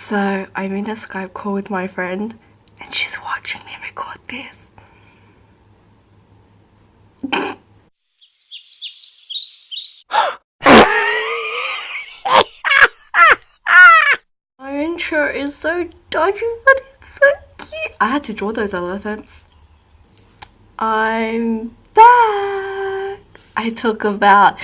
So I'm in a Skype call with my friend and she's watching me record this. My intro is so dodgy, but it's so cute. I had to draw those elephants. I'm back. I took about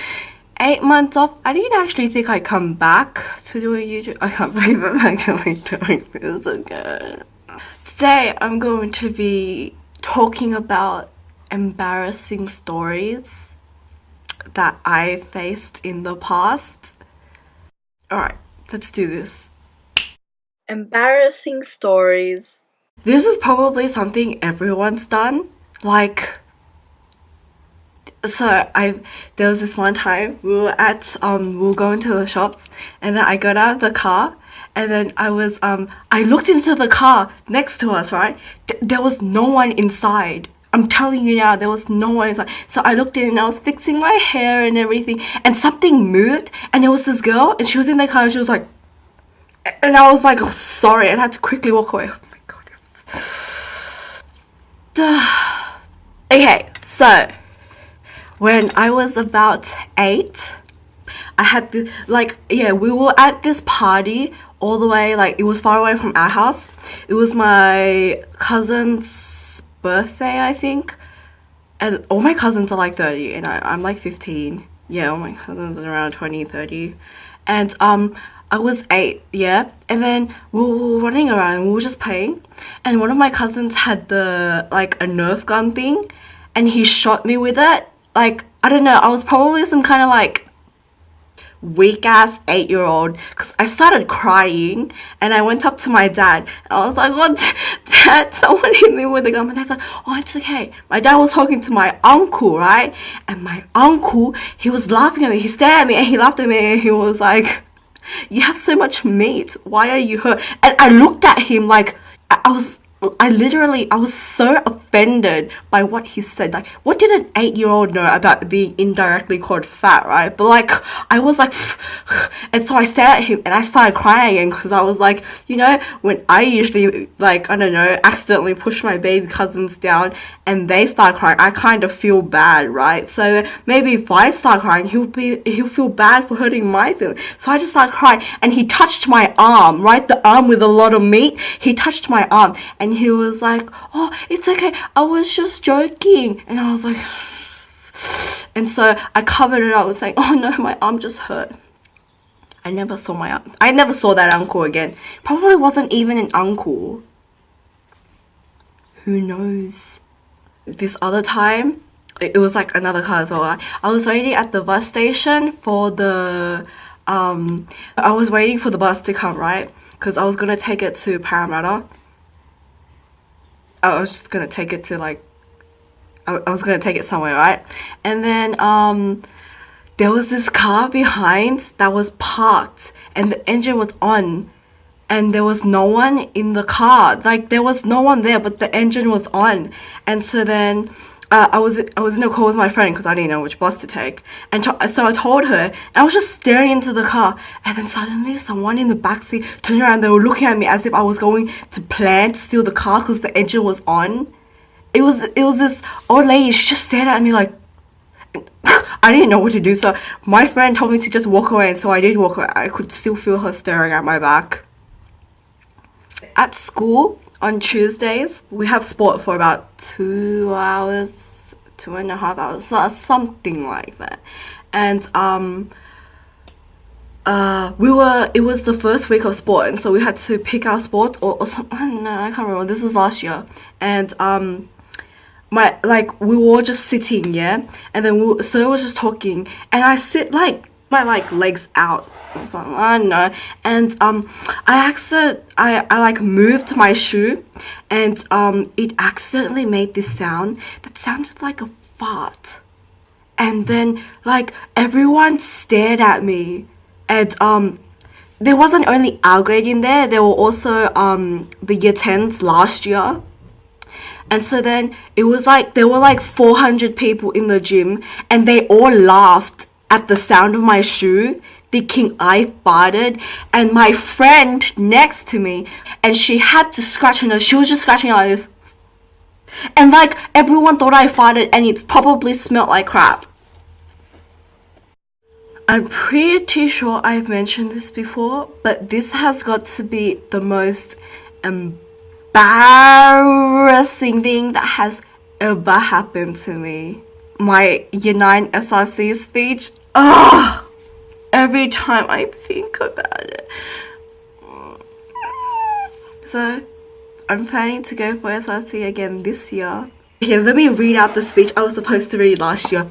8 months off. I didn't actually think I'd come back to do a YouTube. I can't believe I'm actually doing this again. Today I'm going to be talking about embarrassing stories that I faced in the past. Alright, let's do this. Embarrassing stories. This is probably something everyone's done. There was this one time we were going to the shops, and then I got out of the car, and then I looked into the car next to us, right? There was no one inside. I'm telling you now, there was no one inside. So I looked in and I was fixing my hair and everything, and something moved, and it was this girl, and she was in the car, and she was like, and I was like, oh, sorry, and I had to quickly walk away. Oh my god. Okay, so when I was about 8, I had this, we were at this party all the way, it was far away from our house. It was my cousin's birthday, I think. And all my cousins are 30, and I'm 15. Yeah, all my cousins are around 20, 30. And I was 8, yeah, and then we were running around and we were just playing, and one of my cousins had a Nerf gun thing, and he shot me with it. I don't know, I was probably some kind of weak ass 8-year-old, because I started crying, and I went up to my dad, and I was like, "What, Dad? Someone hit me with a gun." My dad's like, "Oh, it's okay." My dad was talking to my uncle, right? And my uncle, he was laughing at me. He stared at me and he laughed at me, and he was like, "You have so much meat. Why are you hurt?" And I looked at him I was so offended by what he said. What did an 8-year-old know about being indirectly called fat, right? But I was like, and so I stared at him and I started crying again, because I was like, when I usually, I don't know, accidentally push my baby cousins down and they start crying, I kind of feel bad, right? So maybe if I start crying, he'll feel bad for hurting my feelings. So I just started crying, and he touched my arm, right? The arm with a lot of meat. He touched my arm, and he was like, "Oh, it's okay, I was just joking." And I was like, and so I covered it up and saying, "Oh no, my arm just hurt." I never saw that uncle again. Probably wasn't even an uncle. Who knows? This other time, it was another car as well. I was waiting at the bus station for I was waiting for the bus to come, right? Because I was gonna take it to Parramatta. I was just gonna take it to I was gonna take it somewhere, right? And then there was this car behind that was parked, and the engine was on, and there was no one in the car. There was no one there, but the engine was on. And so then I was in a call with my friend, because I didn't know which bus to take, and so I told her, and I was just staring into the car, and then suddenly someone in the backseat turned around. They were looking at me as if I was going to plan to steal the car because the engine was on. It was this old lady. She just stared at me I didn't know what to do, so my friend told me to just walk away, and so I did walk away. I could still feel her staring at my back. At school, on Tuesdays, we have sport for about 2 hours, 2.5 hours, so something like that. And it was the first week of sport, and so we had to pick our sports or something. I don't know, I can't remember. This was last year, and we were all just sitting, yeah, and then Sir was just talking, and I sit my legs out. So, I don't know, and I moved my shoe, and it accidentally made this sound that sounded like a fart, and then everyone stared at me, and there wasn't only our grade in there. There were also the year 10s last year. And so then it was there were 400 people in the gym, and they all laughed at the sound of my shoe. thinking I farted, and my friend next to me, and she had to scratch her nose. She was just scratching like this. And like, everyone thought I farted, and it probably smelled like crap. I'm pretty sure I've mentioned this before, but this has got to be the most embarrassing thing that has ever happened to me. My Year 9 SRC speech. Ugh! Every time I think about it. So, I'm planning to go for SRC again this year. Here, let me read out the speech I was supposed to read last year.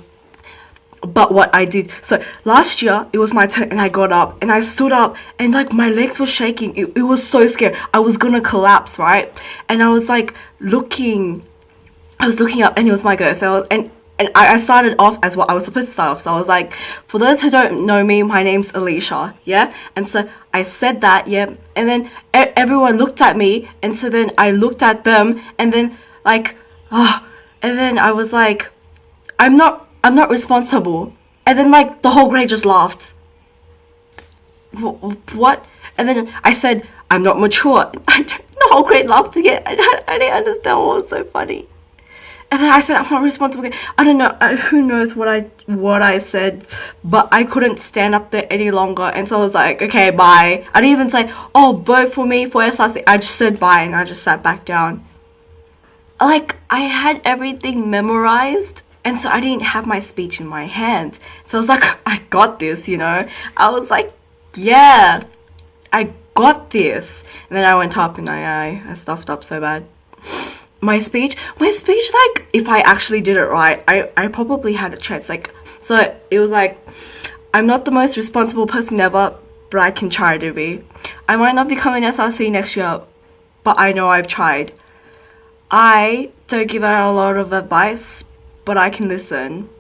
But what I did, so last year it was my turn, and I got up and I stood up, and like my legs were shaking. It was so scary. I was gonna collapse, right? And I was like looking up, and it was my go. So and I started off as what I was supposed to start off. So I was like, for those who don't know me, my name's Alicia, yeah? And so I said that, yeah, and then everyone looked at me, and so then I looked at them, and then like, and then I was like, I'm not responsible. And then like the whole grade just laughed. What? And then I said, I'm not mature. The whole grade laughed again. I didn't understand what was so funny. And then I said, I'm not responsible. I don't know, who knows what I said, but I couldn't stand up there any longer, and so I was like, okay, bye. I didn't even say, oh, vote for me for SRC. I just said bye, and I just sat back down. Like, I had everything memorized, and so I didn't have my speech in my hand. So I was like, I got this, you know. I was like, yeah, I got this. And then I went up, and I stuffed up so bad. My speech, like, if I actually did it right, I probably had a chance. Like, so it was like, I'm not the most responsible person ever, but I can try to be. I might not become an SRC next year, but I know I've tried. I don't give out a lot of advice, but I can listen.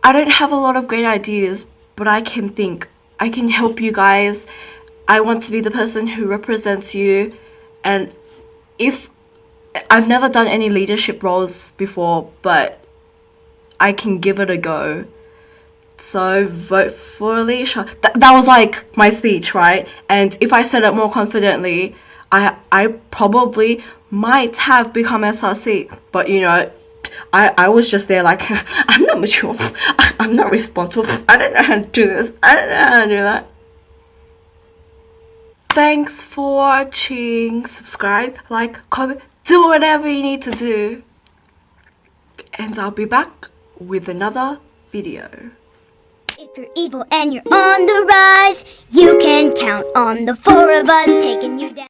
I don't have a lot of great ideas, but I can think. I can help you guys. I want to be the person who represents you, and if I've never done any leadership roles before, but I can give it a go. So vote for Alicia. That was like my speech, right? And if I said it more confidently, I probably might have become SRC. But you know, I was just there like, I'm not mature. I'm not responsible. I don't know how to do this. I don't know how to do that. Thanks for watching. Subscribe, like, comment. Do whatever you need to do, and I'll be back with another video. If you're evil and you're on the rise, you can count on the 4 of us taking